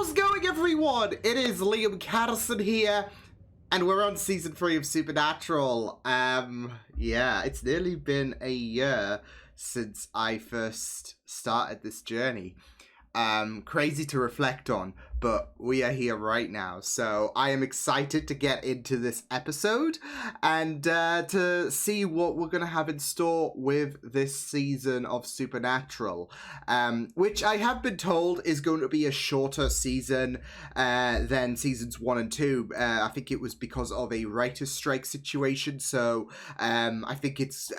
How's it going, everyone? It is Liam Catterson here, and we're on season 3 of Supernatural. Yeah, it's nearly been a year since I first started this journey. Crazy to reflect on, but we are here right now, so I am excited to get into this episode and to see what we're going to have in store with this season of Supernatural, which I have been told is going to be a shorter season than seasons 1 and 2. I think it was because of a writer's strike situation, so I think it's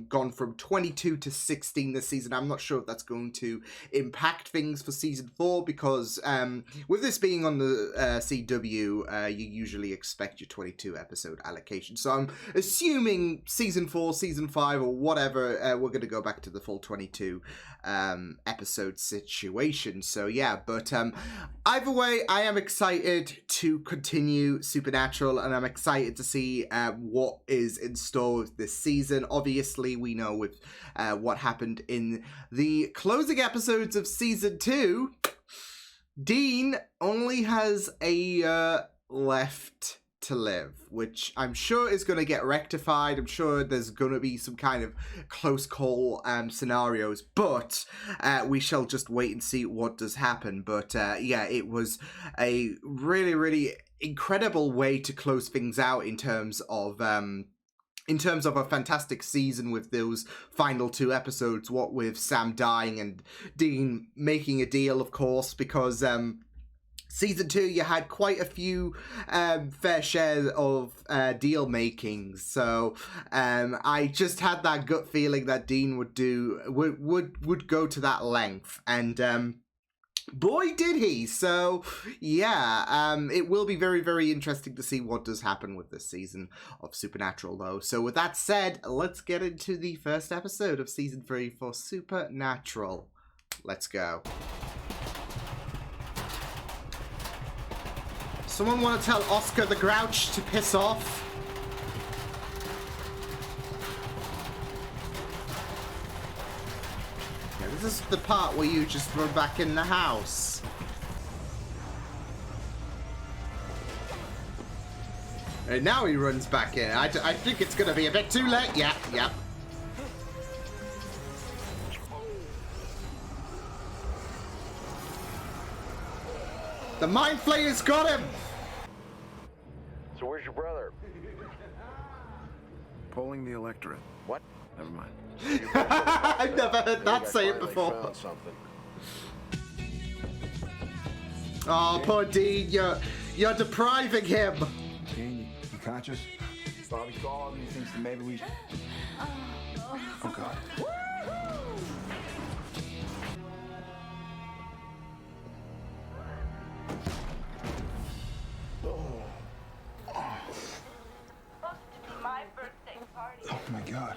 gone from 22 to 16 this season. I'm not sure if that's going to impact things for season 4, because with this being on the CW, you usually expect your 22 episode allocation, so I'm assuming season 4, season 5, or whatever, we're going to go back to the full 22 episode situation. So yeah, but either way, I am excited to continue Supernatural, and I'm excited to see what is in store with this season. Obviously, we know with what happened in the closing episodes of season 2, Dean only has a year left to live, which I'm sure is going to get rectified. I'm sure there's going to be some kind of close call scenarios, but we shall just wait and see what does happen. But yeah, it was a really, really incredible way to close things out in terms of a fantastic season with those final 2 episodes, what with Sam dying and Dean making a deal, of course, because season 2, you had quite a few fair share of deal making, so I just had that gut feeling that Dean would go to that length, and boy did he. So yeah, it will be very, very interesting to see what does happen with this season of Supernatural, though. So with that said, let's get into the first episode of season 3 for Supernatural. Let's go. Someone want to tell Oscar the Grouch to piss off? Yeah, this is the part where you just run back in the house. And now he runs back in. I think it's going to be a bit too late. Yeah. The Mind Flayer's got him! So where's your brother? Polling the electorate. What? Never mind. I've never heard that say it before. Found something. Oh, poor Dean, you're depriving him. Dean, you conscious? Bobby called me, thinks that maybe we should... Oh, God. Oh my God.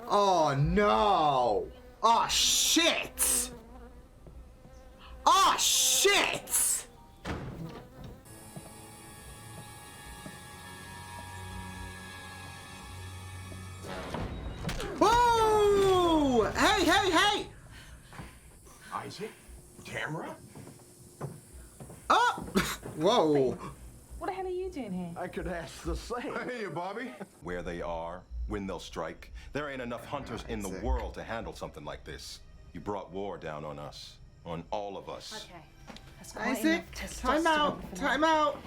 Oh no! Oh shit! Oh shit! Whoa! Hey! Isaac? Camera? Oh! Whoa! What the hell are you doing here? I could ask the same. Hey, Bobby. Where they are, when they'll strike. There ain't enough hunters in the world to handle something like this. You brought war down on us. On all of us. Okay. That's quite Isaac, enough time out! testosterone for Time now. out!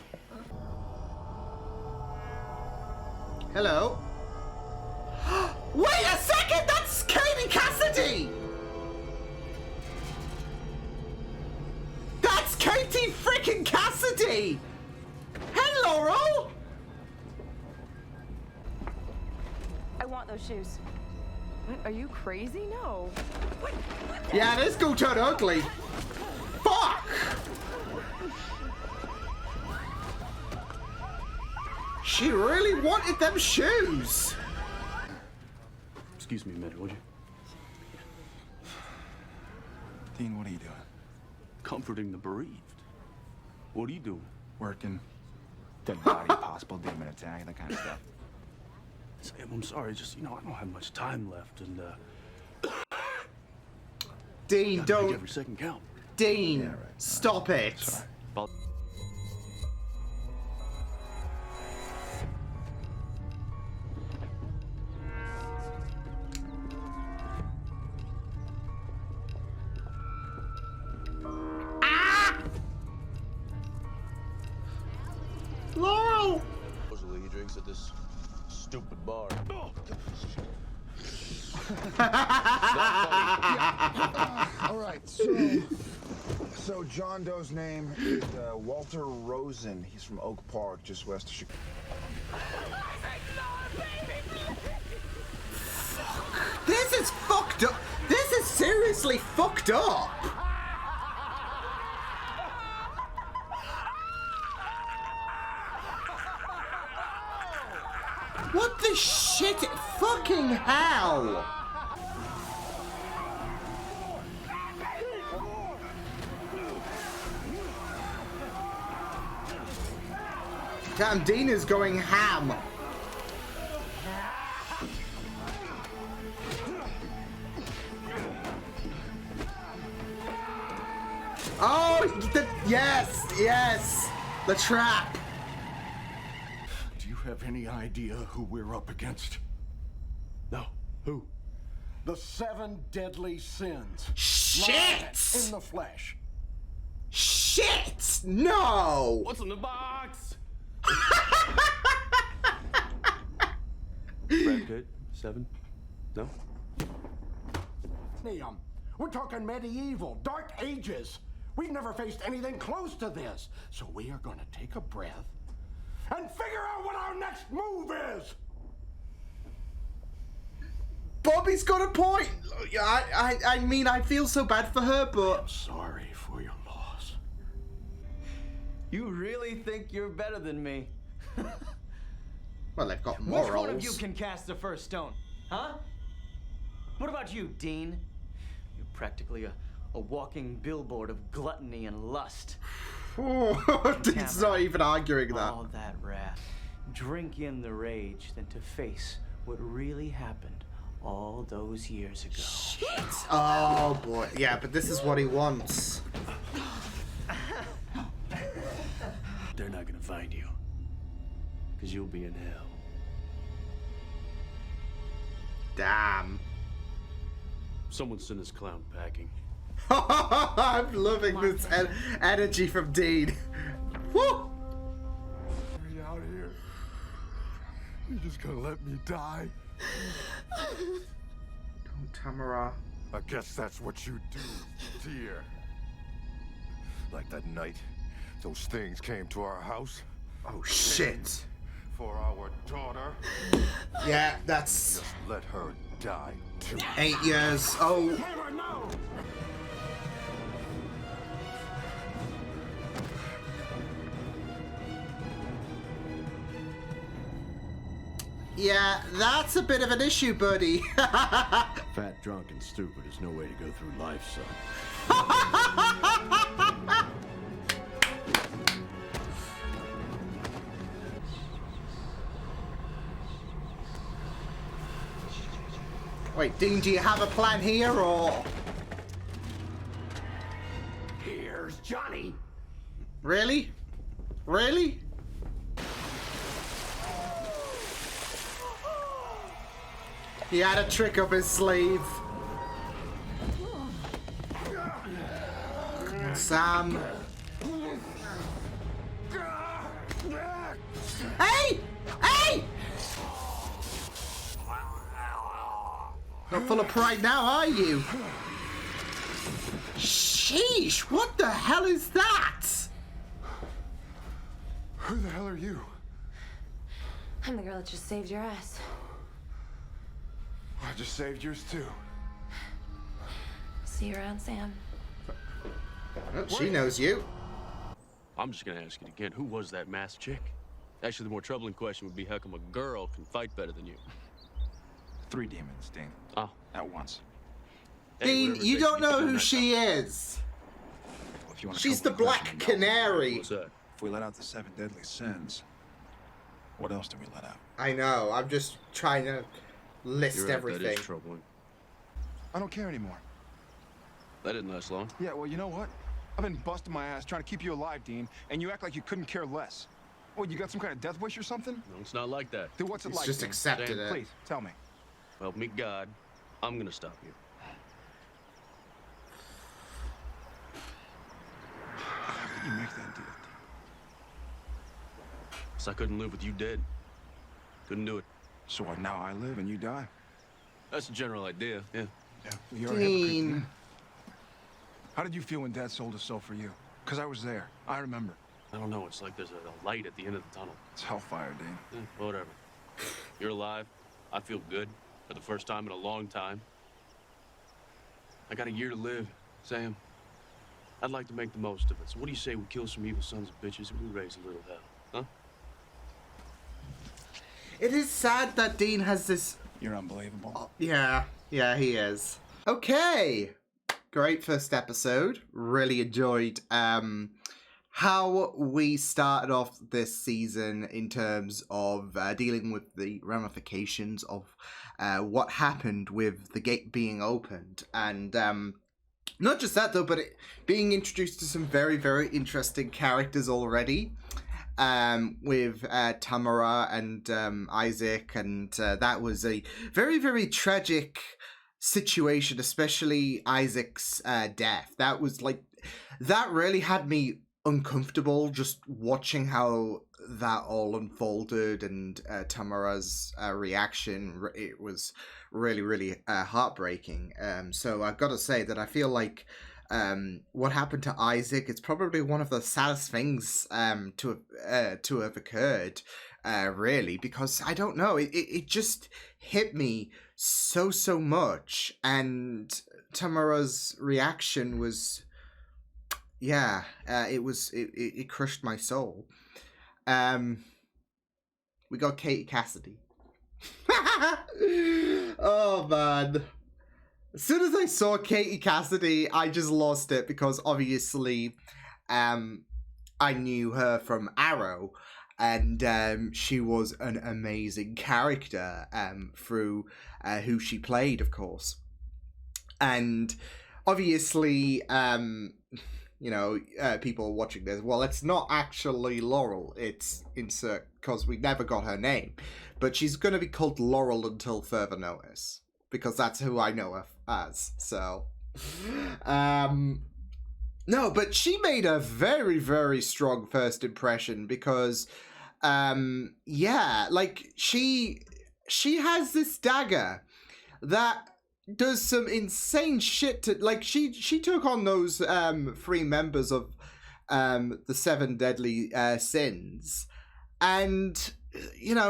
Hello? Wait a second! That's Katie Cassidy! That's Katie freaking Cassidy! Hey, Laurel! I want those shoes. What? Are you crazy? No. Yeah, this go turn ugly. Fuck! She really wanted them shoes. Excuse me a minute, would you? Dean, what are you doing? Comforting the bereaved. What are you doing? Working. Dead body, possible demon attack, that kind of stuff. Sam, I'm sorry. Just, I don't have much time left, and Dean, gotta make don't. every second count. Dean, Yeah, right. stop it. Sorry. Laurel! Supposedly he drinks at this stupid bar. All right, so John Doe's name is Walter Rosen. He's from Oak Park, just west of Chicago. This is fucked up. This is seriously fucked up. What the shit? Fucking hell! Damn, Dean is going ham. Oh, yes, the trap. Do you have any idea who we're up against? No. Who? The 7 deadly sins. Shit! Lion in the flesh. Shit! No! What's in the box? Brad Pitt? 7? No? Neum. We're talking medieval, dark ages. We've never faced anything close to this. So we are gonna take a breath and figure out what our next move is. Bobby's got a point. I mean, I feel so bad for her, but Sorry for your loss. You really think you're better than me? well, they've got Which morals. one of you can cast the first stone? Huh? What about you, Dean? You're practically a walking billboard of gluttony and lust. Dean's not even arguing that. All that wrath. Drink in the rage than to face what really happened all those years ago. Shit. Oh boy. Yeah, but this is what he wants. They're not gonna find you. Because you'll be in hell. Damn. Someone send this clown packing. I'm loving this energy from Dean. Woo! Are you out here? You're just gonna let me die? Don't, Tamara. I guess that's what you do, dear. Like that night, those things came to our house. Oh shit. For our daughter. Yeah, that's Just let her die too. 8 years. Oh. Taylor, no! Yeah, that's a bit of an issue, buddy. Fat, drunk, and stupid is no way to go through life, son. Wait, Dean, do you have a plan here, or...? Here's Johnny. Really? Really? He had a trick up his sleeve. Sam. Hey! Hey! Not full of pride now, are you? Sheesh, what the hell is that? Who the hell are you? I'm the girl that just saved your ass. I just saved yours too. See you around, Sam. Oh, she knows you. I'm just gonna ask it again. Who was that masked chick? Actually, the more troubling question would be how come a girl can fight better than you? 3 demons, Dean. Oh. At once. Hey, Dean, whatever it you takes don't to get know them who that she is. Well, if you want to She's the come with us, Black you know. Canary. What's that? If we let out the 7 deadly sins, what else do we let out? I know, I'm just trying to list You're right, everything. that is troubling. I don't care anymore. That didn't last long. Yeah, well, you know what? I've been busting my ass trying to keep you alive, Dean, and you act like you couldn't care less. What, you got some kind of death wish or something? No, it's not like that. Then what's it He's like? just Dean? accepted it. Please, tell me. Help me God, I'm gonna stop you. How could you make that deal? So I couldn't live with you dead. Couldn't do it. So what, now I live and you die? That's the general idea, yeah. Yeah, you're a hypocrite. Dean. How did you feel when Dad sold his soul for you? Because I was there. I remember. I don't know, it's like there's a light at the end of the tunnel. It's hellfire, Dean. Whatever. You're alive. I feel good. For the first time in a long time. I got a year to live, Sam. I'd like to make the most of it. So what do you say we kill some evil sons of bitches and we raise a little hell, huh? It is sad that Dean has this... You're unbelievable. Yeah, he is. Okay. Great first episode. Really enjoyed how we started off this season in terms of dealing with the ramifications of what happened with the gate being opened. And not just that, though, but being introduced to some very, very interesting characters already. With Tamara and Isaac, and that was a very, very tragic situation, especially Isaac's death. That was like, that really had me uncomfortable just watching how that all unfolded, and Tamara's reaction. It was really, really heartbreaking. So I've got to say that I feel like what happened to Isaac, it's probably one of the saddest things to have occurred, really, because I don't know, it just hit me so much, and Tamara's reaction was, it crushed my soul. We got Katie Cassidy. Oh man. As soon as I saw Katie Cassidy, I just lost it, because obviously I knew her from Arrow, and she was an amazing character through who she played, of course. And obviously, people watching this, well, it's not actually Laurel, it's insert, because we never got her name. But she's going to be called Laurel until further notice, because that's who I know her as. So, no, but she made a very, very strong first impression, because, like, she has this dagger that does some insane shit to, like, she took on those 3 members of the 7 deadly sins, and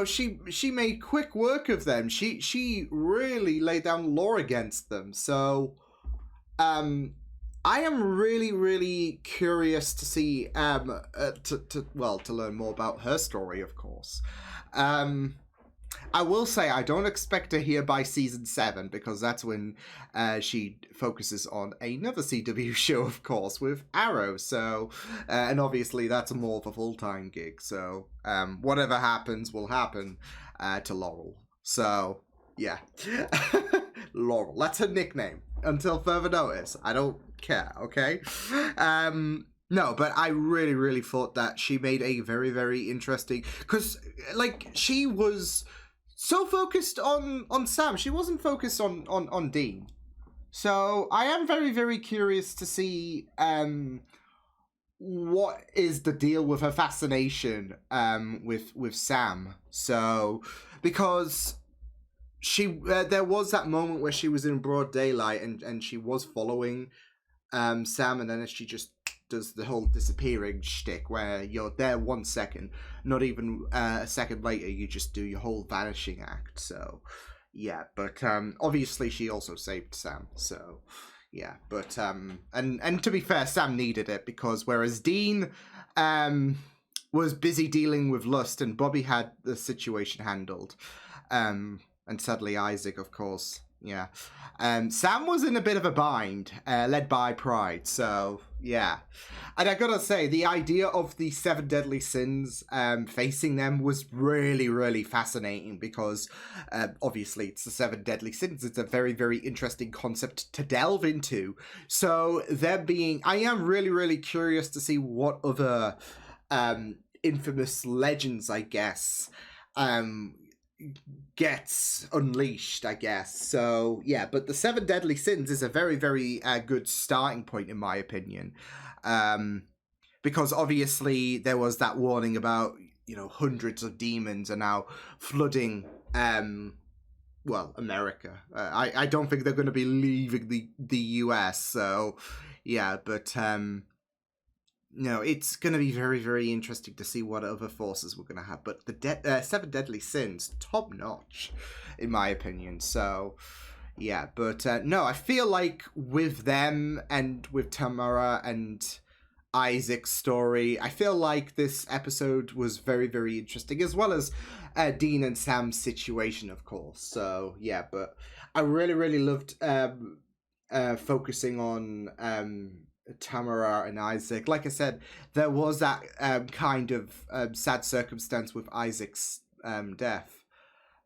she made quick work of them. She really laid down law against them. So I am really, really curious to see to learn more about her story, of course. I will say I don't expect to hear by season 7, because that's when she focuses on another CW show, of course, with Arrow. So, and obviously that's more of a full-time gig. So, whatever happens will happen to Laurel. So, yeah. Laurel. That's her nickname. Until further notice. I don't care, okay? No, but I really, really thought that she made a very, very interesting... Because, like, she was so focused on Sam. She wasn't focused on Dean. So I am very, very curious to see what is the deal with her fascination with Sam. So, because there was that moment where she was in broad daylight and she was following Sam, and then she just does the whole disappearing shtick where you're there 1 second, not even a second later you just do your whole vanishing act. So yeah, but obviously she also saved Sam, so yeah, but and to be fair, Sam needed it, because whereas Dean was busy dealing with lust and Bobby had the situation handled, and sadly Isaac, of course, Yeah. Sam was in a bit of a bind, led by Pride, so yeah. And I gotta say, the idea of the 7 deadly sins facing them was really, really fascinating because obviously it's the 7 deadly sins. It's a very, very interesting concept to delve into. So I am really, really curious to see what other infamous legends, I guess, gets unleashed, I guess. So yeah, but the 7 deadly sins is a very, very good starting point in my opinion, because obviously there was that warning about, you know, hundreds of demons are now flooding America. I don't think they're going to be leaving the US, so yeah, but no, it's going to be very, very interesting to see what other forces we're going to have. But the 7 deadly sins, top notch, in my opinion. So, yeah. But no, I feel like with them and with Tamara and Isaac's story, I feel like this episode was very, very interesting, as well as Dean and Sam's situation, of course. So, yeah. But I really, really loved focusing on Tamara and Isaac. Like I said, there was that kind of sad circumstance with Isaac's death,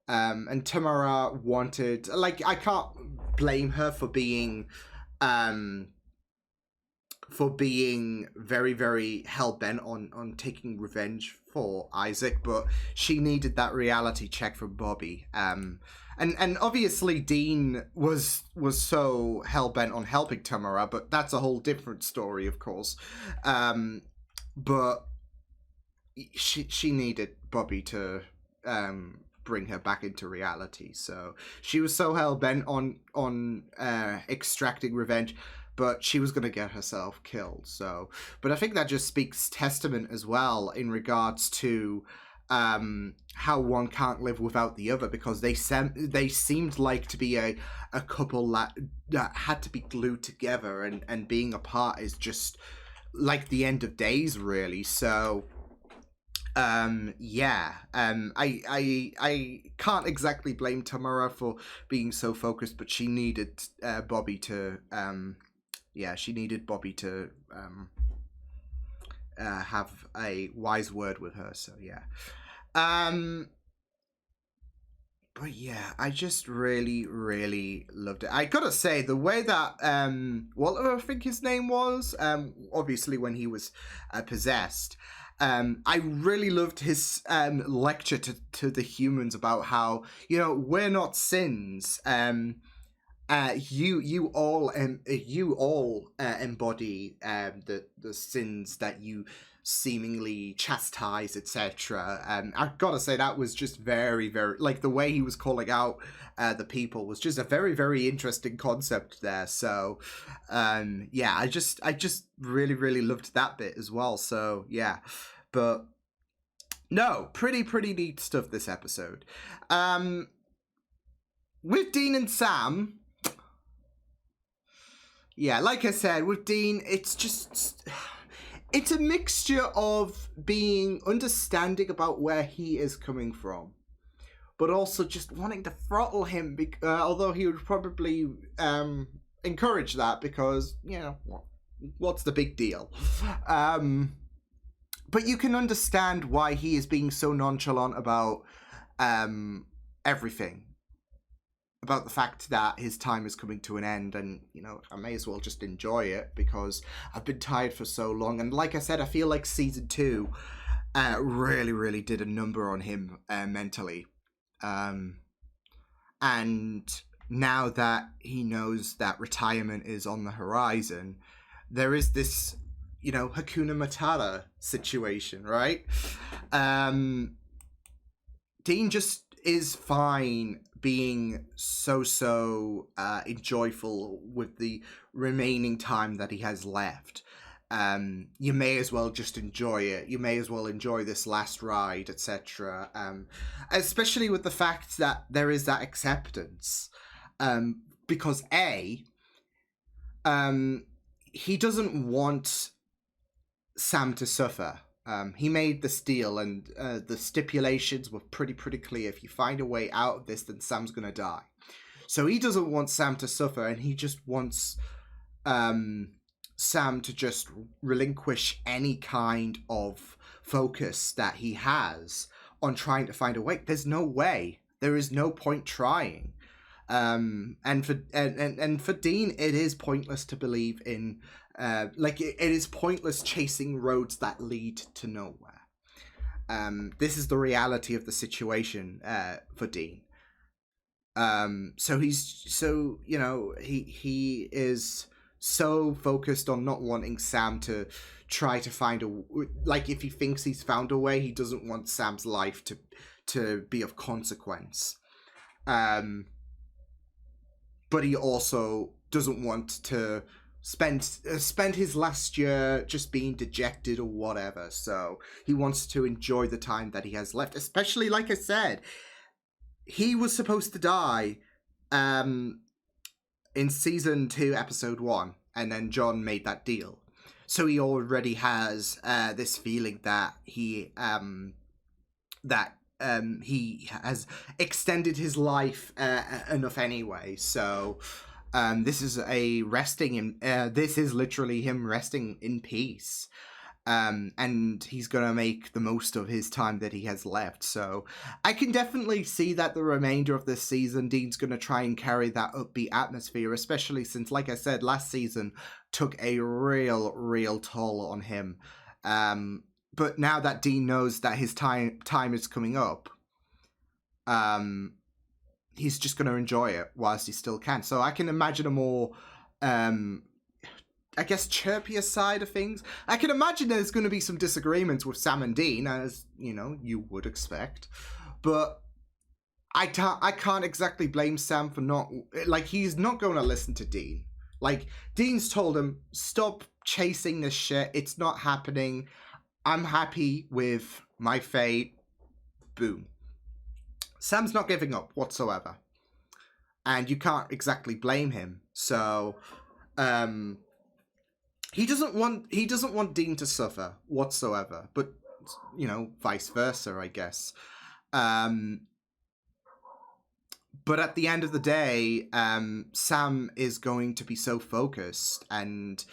and Tamara wanted, like, I can't blame her for being very, very hell-bent on taking revenge for Isaac, but she needed that reality check from Bobby. And obviously Dean was so hell-bent on helping Tamara, but that's a whole different story, of course. But she needed Bobby to bring her back into reality. So she was so hell-bent on extracting revenge, but she was going to get herself killed. So, but I think that just speaks testament as well in regards to how one can't live without the other, because they seemed like to be a couple that had to be glued together, and being apart is just like the end of days, really. So I can't exactly blame Tamara for being so focused, but she needed Bobby to have a wise word with her. So yeah. But yeah, I just really, really loved it. I gotta say, the way that Walter, I think his name was, obviously when he was possessed, I really loved his lecture to the humans about how, you know, we're not sins. You all embody the sins that you seemingly chastise, etc. I've got to say that was just very, very, like, the way he was calling out the people was just a very, very interesting concept there. So yeah, I just really, really loved that bit as well. So yeah, but no, pretty neat stuff this episode. With Dean and Sam, yeah, like I said, with Dean, it's a mixture of being understanding about where he is coming from, but also just wanting to throttle him, although he would probably encourage that because, you know, what's the big deal? But you can understand why he is being so nonchalant about everything. About the fact that his time is coming to an end, and, you know, I may as well just enjoy it because I've been tired for so long. And like I said, I feel like season 2 really, really did a number on him mentally. And now that he knows that retirement is on the horizon, there is this, you know, Hakuna Matata situation, right? Dean just is fine being so enjoyful with the remaining time that he has left. You may as well just enjoy it. You may as well enjoy this last ride, etc. Especially with the fact that there is that acceptance. Because he doesn't want Sam to suffer. He made this deal, and the stipulations were pretty clear. If you find a way out of this, then Sam's gonna die. So he doesn't want Sam to suffer, and he just wants Sam to just relinquish any kind of focus that he has on trying to find a way. There's no way. There is no point trying. And for Dean, it is pointless to believe in. It is pointless chasing roads that lead to nowhere. This is the reality of the situation for Dean. So he is so focused on not wanting Sam to try to find if he thinks he's found a way, he doesn't want Sam's life to be of consequence. But he also doesn't want to spend his last year just being dejected or whatever. So he wants to enjoy the time that he has left, especially, like I said, he was supposed to die in season 2, episode 1, and then John made that deal. So he already has this feeling that he has extended his life enough anyway. So this is this is literally him resting in peace. And he's gonna make the most of his time that he has left. So I can definitely see that the remainder of this season, Dean's gonna try and carry that upbeat atmosphere, especially since, like I said, last season took a real toll on him. But now that Dean knows that his time is coming up, he's just gonna enjoy it whilst he still can. So I can imagine a more I guess chirpier side of things. I can imagine there's going to be some disagreements with Sam and Dean, as you would expect, but I can't exactly blame Sam for not, he's not going to listen to Dean. Dean's told him, stop chasing this shit, it's not happening, I'm happy with my fate, boom. Sam's not giving up whatsoever, and you can't exactly blame him. So He doesn't want Dean to suffer whatsoever, but vice versa, I guess. But at the end of the day, Sam is going to be so focused, and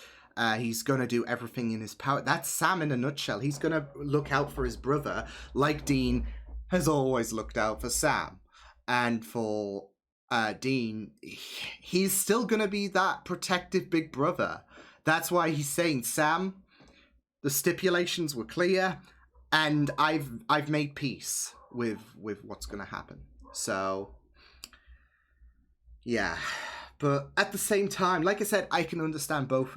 he's going to do everything in his power. That's Sam in a nutshell. He's going to look out for his brother, like Dean has always looked out for Sam. And for Dean, he's still going to be that protective big brother. That's why he's saying, Sam, the stipulations were clear, and I've made peace with what's going to happen. So, yeah. But at the same time, like I said, I can understand both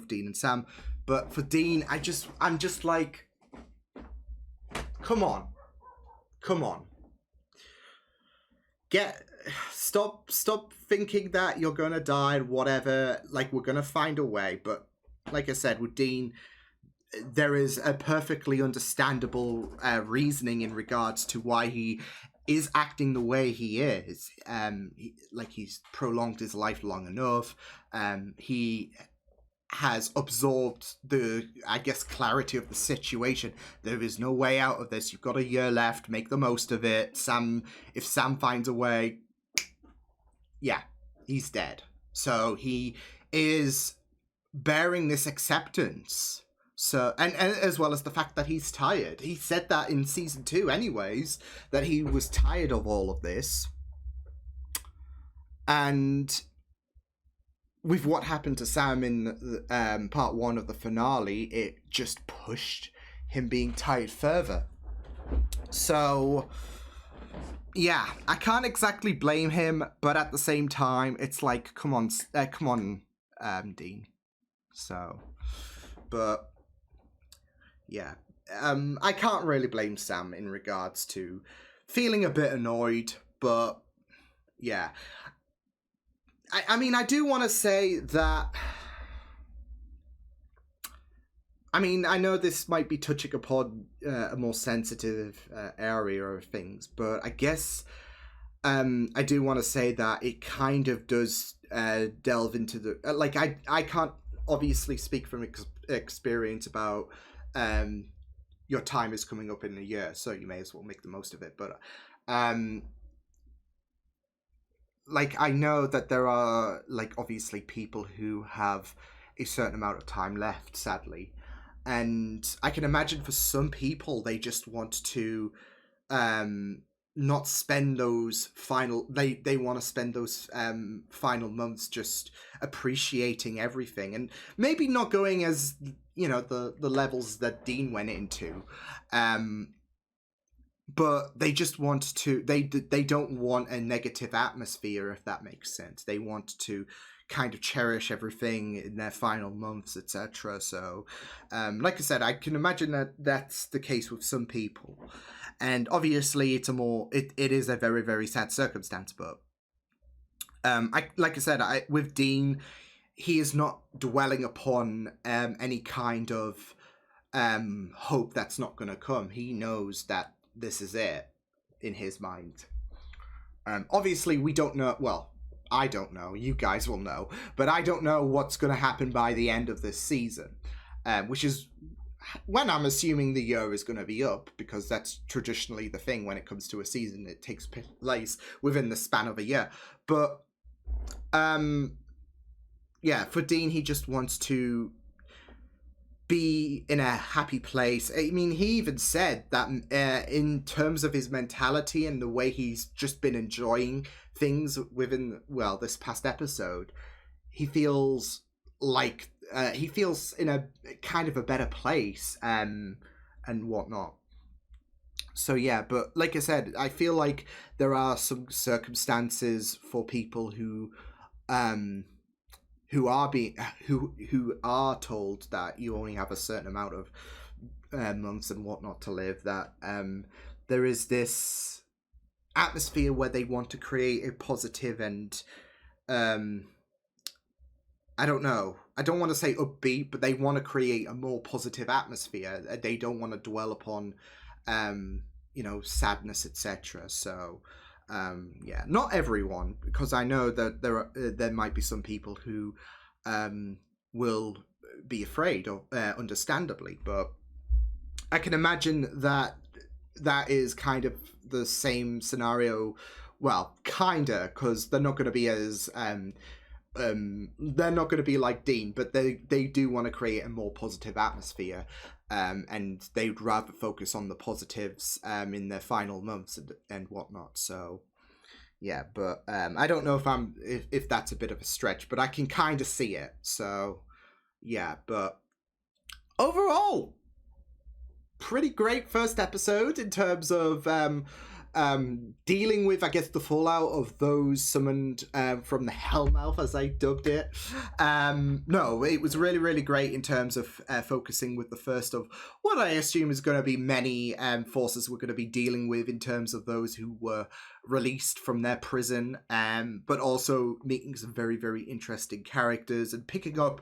Dean and Sam. But for Dean, I'm just like, come on. Stop thinking that you're gonna die, whatever. We're gonna find a way. But like I said, with Dean, there is a perfectly understandable reasoning in regards to why he is acting the way he is. He's prolonged his life long enough. He has absorbed the, I guess, clarity of the situation. There is no way out of this. You've got a year left. Make the most of it. If Sam finds a way, yeah, he's dead. So he is bearing this acceptance. So, and as well as the fact that he's tired. He said that in season 2 anyways, that he was tired of all of this. And with what happened to Sam in part 1 of the finale, it just pushed him being tired further. So, yeah, I can't exactly blame him, but at the same time, it's like, come on, Dean. So, but yeah, I can't really blame Sam in regards to feeling a bit annoyed, but yeah. I mean, I do want to say that, I mean, I know this might be touching upon a more sensitive area of things, but I guess I do want to say that it kind of does delve into the, I can't obviously speak from experience about your time is coming up in a year, so you may as well make the most of it, but like, I know that there are, like, obviously people who have a certain amount of time left, sadly. And I can imagine for some people, they just want to not spend those final... They want to spend those final months just appreciating everything. And maybe not going as, you know, the levels that Dean went into. But they just want to... They don't want a negative atmosphere, if that makes sense. They want to kind of cherish everything in their final months, etc. So, like I said, I can imagine that that's the case with some people. And obviously, it's it is a very, very sad circumstance. But like I said, with Dean, he is not dwelling upon any kind of hope that's not going to come. He knows that this is it in his mind. Obviously, we don't know. Well, I don't know. You guys will know. But I don't know what's going to happen by the end of this season, which is when I'm assuming the year is going to be up, because that's traditionally the thing when it comes to a season. It takes place within the span of a year. But, yeah, for Dean, he just wants to be in a happy place. I mean, he even said that in terms of his mentality and the way he's just been enjoying things within, well, this past episode, he feels like he feels in a kind of a better place and whatnot. So yeah, but like I said, I feel like there are some circumstances for people who are told that you only have a certain amount of months and whatnot to live, that there is this atmosphere where they want to create a positive and I don't know, I don't want to say upbeat, but they want to create a more positive atmosphere. They don't want to dwell upon you know, sadness, etc. So yeah, not everyone, because I know that there might be some people who will be afraid of, understandably, but I can imagine that that is kind of the same scenario. Well, kinda, because they're not going to be as they're not going to be like Dean, but they do want to create a more positive atmosphere, and they'd rather focus on the positives in their final months and whatnot. So yeah, but I don't know if that's a bit of a stretch, but I can kind of see it. So yeah, but overall, pretty great first episode in terms of dealing with, I guess, the fallout of those summoned from the Hellmouth, as I dubbed it. No, it was really, really great in terms of focusing with the first of what I assume is going to be many forces we're going to be dealing with in terms of those who were released from their prison, but also meeting some very, very interesting characters and picking up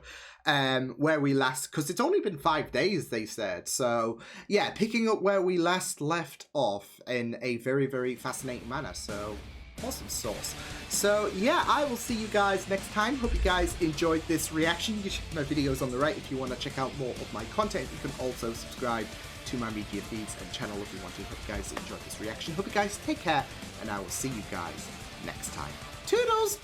where we last, because it's only been 5 days, they said. So yeah, picking up where we last left off in a very, very fascinating manner. So awesome sauce. So yeah, I will see you guys next time. Hope you guys enjoyed this reaction. You can check my videos on the right if you want to check out more of my content. You can also subscribe to my media feeds and channel if you want to. Hope you guys enjoyed this reaction. Hope you guys take care, and I will see you guys next time. Toodles!